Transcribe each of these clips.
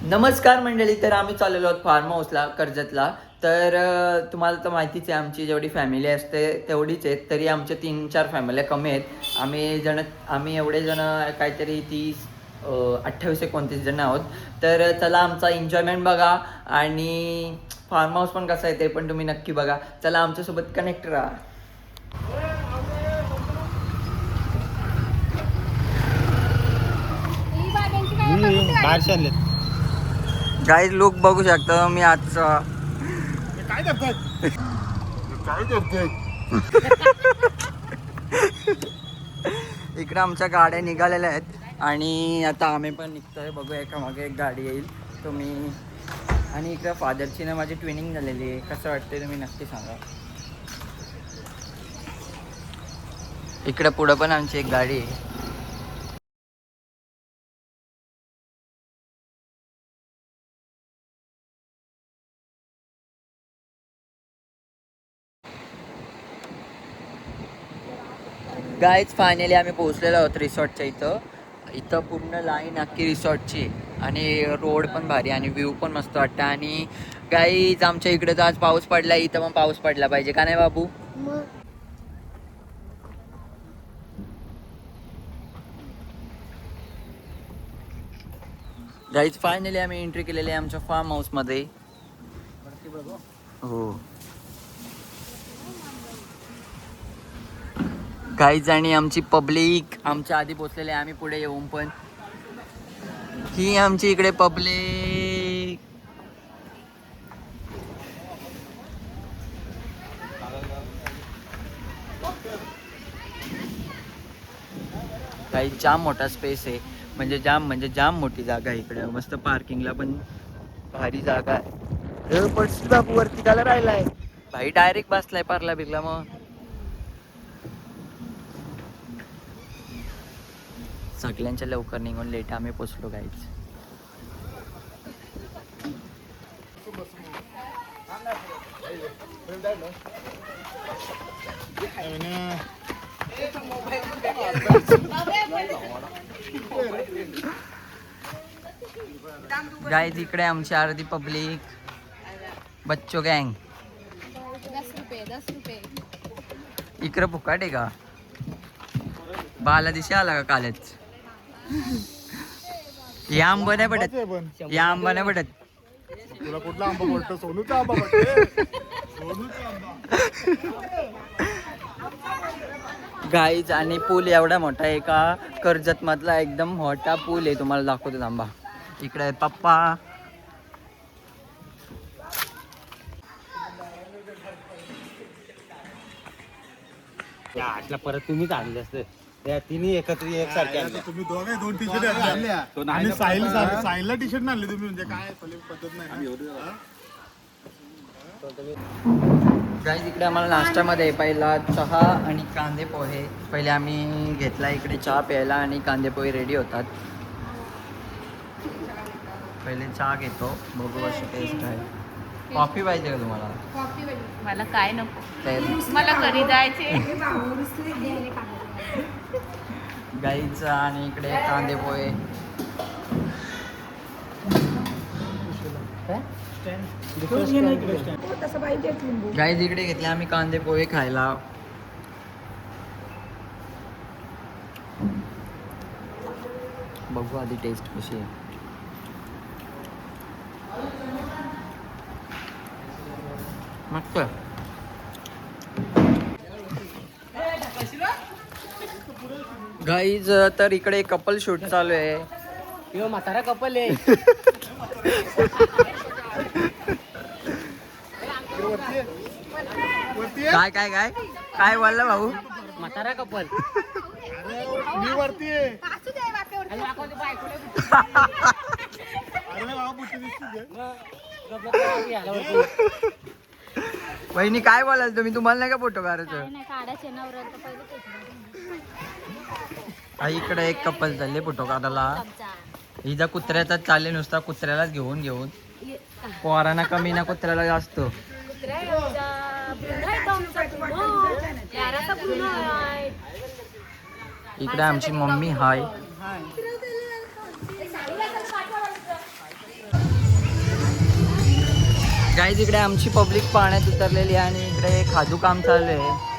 नमस्कार मंडळी. तर आम्ही चाललेलो आहोत फार्म हाऊसला कर्जतला. तर तुम्हाला तर माहितीच आहे आमची जेवढी फॅमिली असते तेवढीच आहेत. तरी आमच्या 3-4 फॅमिल्या कमी आहेत. आम्ही एवढे जण काहीतरी 28-29 जण आहोत. तर चला आमचा एन्जॉयमेंट बघा आणि फार्म हाऊस पण कसं आहे ते पण तुम्ही नक्की बघा. चला आमच्यासोबत कनेक्ट राहा. गाईज लुक बघू शकता मी आजचा. काय करतोय इकडे आमच्या गाड्या निघालेल्या आहेत आणि आता आम्ही पण निघतोय. बघू एका मागे एक गाडी येईल तुम्ही. आणि इकडे फादरची ना माझी ट्विनिंग झालेली आहे. कसं वाटतंय तुम्ही नक्की सांगा. इकडे पुढं पण आमची एक गाडी आहे. गाईज फायनली आम्ही पोहोचलेलो आहोत रिसॉर्टच्या इथं पूर्ण लाईन अख्खी रिसॉर्टची. आणि रोड पण भारी आणि व्ह्यू पण मस्त वाटतं. आणि गाईज आमच्या इकडे तर आज पाऊस पडला. इथं पण पाऊस पडला पाहिजे का नाही बाबू. गाईज फायनली आम्ही एंट्री केलेली आहे आमच्या फार्म हाऊसमध्ये. हो गाईज आणि आमची पब्लिक आमच्या आधी पोचलेली आहे. आम्ही पुढे येऊन पण ही आमची इकडे पब्लिक. काही जाम मोठा स्पेस आहे. म्हणजे जाम मोठी जागा आहे इकडे. मस्त पार्किंगला पण भारी जागा आहे. पण बाबू वरती त्याला राहिलाय भाई. डायरेक्ट बसलाय पारला बिरला. मग सगळ्यांच्या लवकर निघून लेट आम्ही पोचलो गाईच. गाईज इकडे आमची अर्धी पब्लिक बच्चो गँग. 10 रुपये. इकडे फुकाट आहे का. बाला दिशा आला का कालच. या आंबा नाही पडत. या आंबा नाही पडत. तुला कुठला आंबा बोलतो. सोनूचा आंबा बोलतो. सोनूचा आंबा. गाईज आणि पूल एवढा मोठा आहे का कर्जत मधला एकदम मोठा पूल आहे. तुम्हाला दाखवतो आंबा. इकडे आहे पप्पा. आठला परत तुम्हीच आणले असते. त्या तिन्ही एकत्र एकसारखे आणले. तुम्ही दोघे 2 टी-शर्ट आणल्या आणि साहिलला टी-शर्ट आणले तुम्ही. म्हणजे काय पद्धत नाही. गाईज इकडे आम्हाला नाश्त्यामध्ये पहिला चहा आणि कांदे पोहे. पहिले आम्ही घेतला इकडे चहा प्यायला आणि कांदे पोहे रेडी होतात. पहिले चहा घेतो. बघू अशी टेस्ट आहे. कॉफी पाहिजे का तुम्हाला. मला काय नको. तर मला घरी जायचे. गाईच आणि इकडे कांदे पोहे. गाईज इकडे घेतले आम्ही कांदे पोहे खायला. बघू आधी टेस्ट कशी आहे. मस्त. गाईज तर इकडे कपल शूट चालू आहे. किंवा म्हातारा कपल आहे. काय काय काय काय बोलला भाऊ. म्हातारा कपल. मी वरती आहे. अरे बाबा पुढची दिसते. वहिनी काय बोलाल तुम्ही. तुम्हाला नाही का फोटो काढायचं. इकडे एक कपल चालले फोटो काढायला. हिचा कुत्र्याचा चालले नुसता. कुत्र्यालाच घेऊन पोरांना कमी ना कुत्र्याला जास्त. इकडे आमची मम्मी हाय. गाईज इकडे आमची पब्लिक पाण्यात उतरलेली आहे आणि इकडे खाजू काम चालू आहे.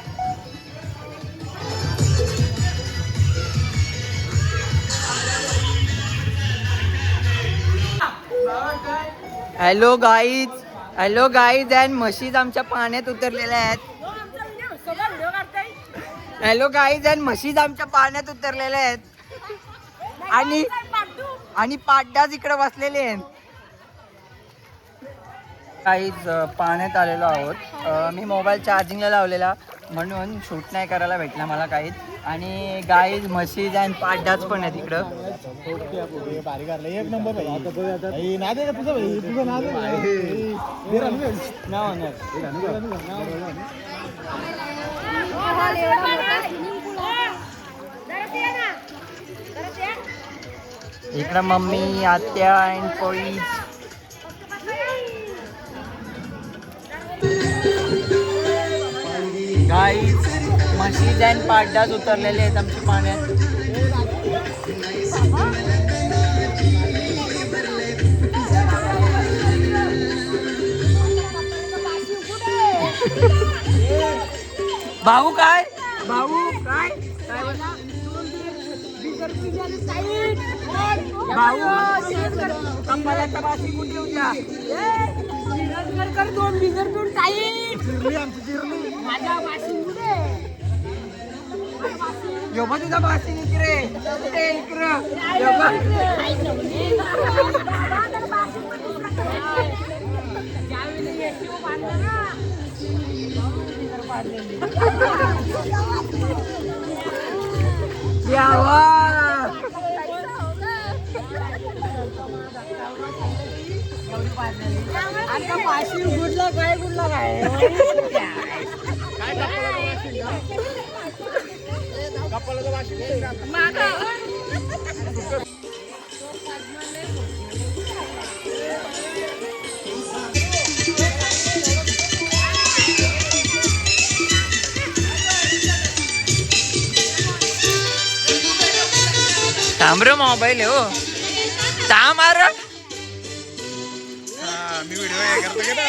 हॅलो गाईज अँड म्हशीज आमच्या पाण्यात उतरलेल्या आहेत. हॅलो गाईज अँड म्हशीज आमच्या पाण्यात उतरलेल्या आहेत आणि पाड्डाच इकडे बसलेले आहेत. काहीच पाण्यात आलेलो आहोत. मी मोबाईल चार्जिंगला लावलेला म्हणून शूट नाही करायला भेटला मला काहीच. आणि गाईज म्हशीज अँड पाड्डाच पण आहेत इकडं. एक नंबर इकडं मम्मी आत्या अँड पोळी. गाईज म्हशीज अँड पाड्डाच उतरलेले आहेत आमच्या पाण्यात. भाऊ काय भाऊ काय भाऊ कंपन्याच्या बाशी कुठे उद्या दोन बिजर पिऊन योबा तुझा बाशी इकडे आता पाशी गुडला काय थांबर मोबाईल हो मार. मी व्हिडिओ हे करतो की ना.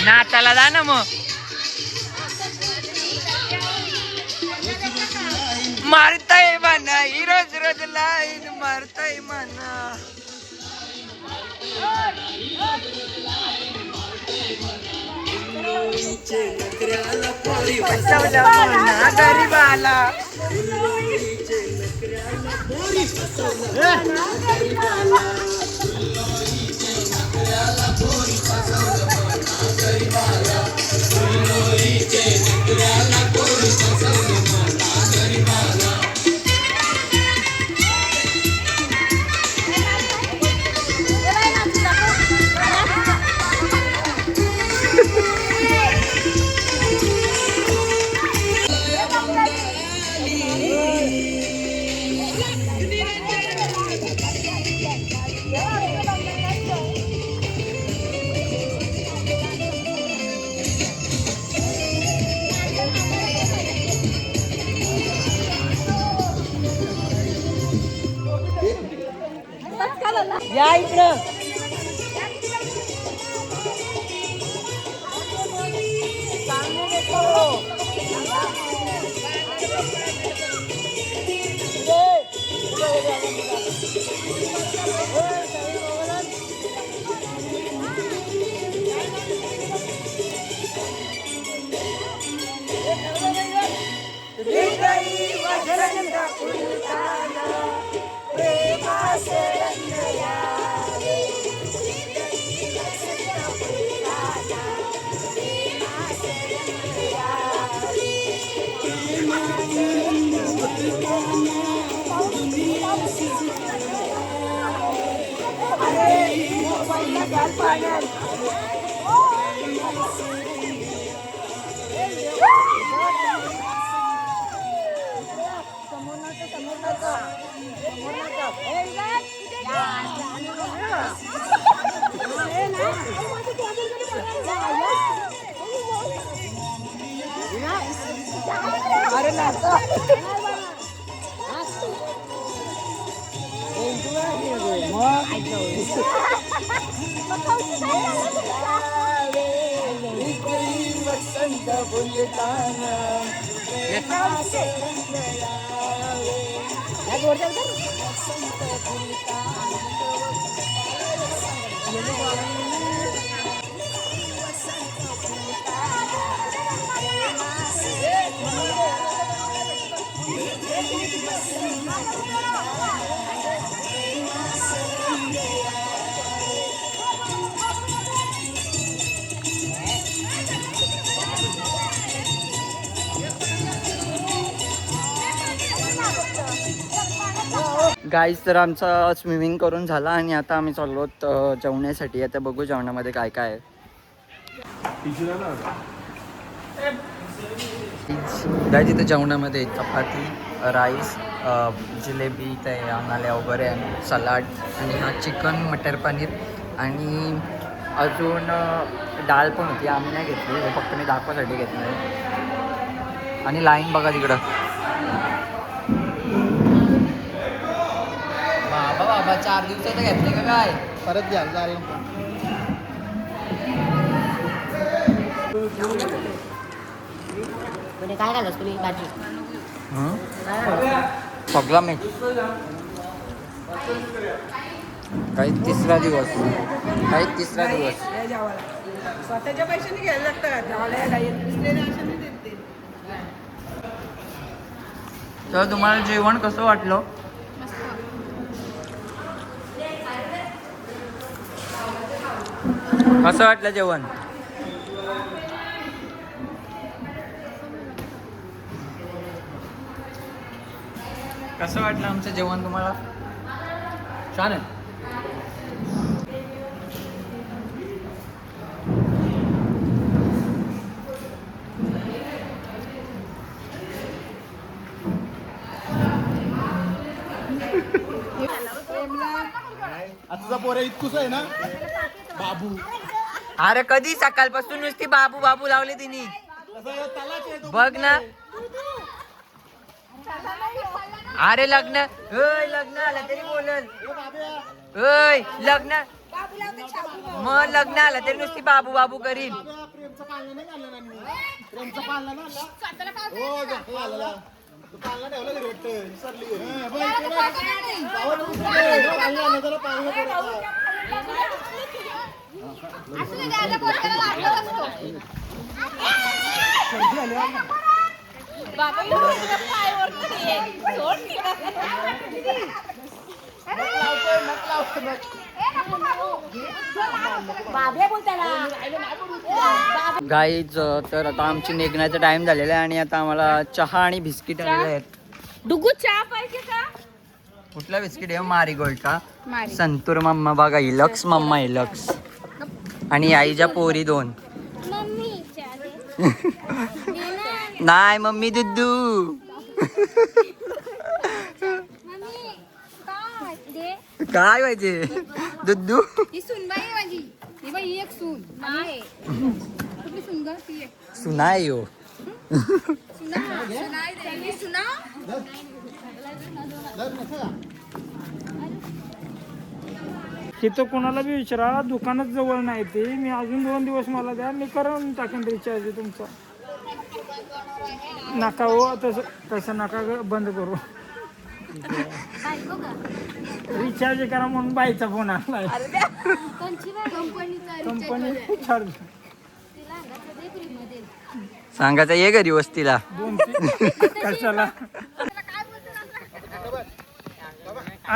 नाचाला जा ना मग. मारताय म्हणा रोज लाईन मारताय म्हणा. गरीबाला या इकडं. गाईज तर आमचा स्विमिंग करून झाला आणि आता आम्ही चाललो आहोत जेवण्यासाठी. आता बघू जेवणामध्ये काय काय आहे. गाईज इथं जेवणामध्ये चपाती, राईस, जिलेबी, ते आणाल्या वगैरे आणि सलाड आणि हा चिकन मटर पनीर आणि अजून डाळ पण होती. आम्ही नाही घेतली, हे फक्त मी दाखवासाठी घेतलं आहे. आणि लाईन बघा तिकडं. बाबा 4 दिवसाचं घेतले का काय? परत घ्यायला झालं. काय घालस तुम्ही भाजी सगळा मी काही तिसरा दिवस स्वतःच्या पैशाने घ्यायला लागतं का दुसऱ्या देते. तर तुम्हाला जेवण कसं वाटलं? कसं वाटलं जेवण? कसं वाटलं आमचं जेवण तुम्हाला? छान आहे. आजचा पोऱ्या इतकुस आहे ना बाबू. अरे कधी सकाळपासून नुसती बाबू बाबू लावली तिने. बघ ना. अरे लग्न आलं तरी बोलल. लग्न मग लग्न आलं तरी नुसती बाबू बाबू करील. प्रेमचं पाळणं नाही घाललं ना मी. प्रेमचं पाळणं ना हो घालला. तू पाळणं ठेवलं घरी वाटतं. विसरली. गाईज तर आता आमची निघण्याचा टाइम झालेला आहे आणि आता आम्हाला चहा आणि बिस्किट आलेले आहेत. डुगू चहा पाहिजे का? कुठला बिस्किट आहे? मारीगोल्ड का? संतूर मम्मा बघा. इलक्स मम्मा इलक्स आणि आईच्या पोरी 2. नाही मम्मी दुद्धू. काय पाहिजे? दुद्धू. ही सुनबाई माझी. ही बाई ही एक सून. नाही. कुठली सून ग? ती एक. सुनाय हो. सुना. सुनाई दे. सुना. तिथं कोणाला बी विचारा, दुकानात जवळ नाही ते. मी अजून 2 दिवस मला द्या, मी करून टाकेन रिचार्ज तुमचा. नका हो तसं नका बंद करू. रिचार्ज करा म्हणून बाईचा फोन आलाय. कंपनी चार्ज सांगायचं ये घरी वस्तीला. 2-3 कशाला.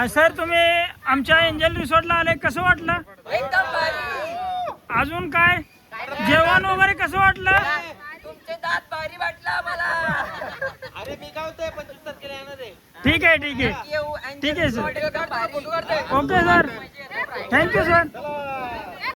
सर तुम्ही आमच्या एंजल रिसॉर्टला आले, कसं वाटलं? अजून काय जेवण वगैरे कसं वाटलं? तुमचे दात भारी वाटलं आम्हाला. ठीक आहे sir. Okay sir, thank you sir.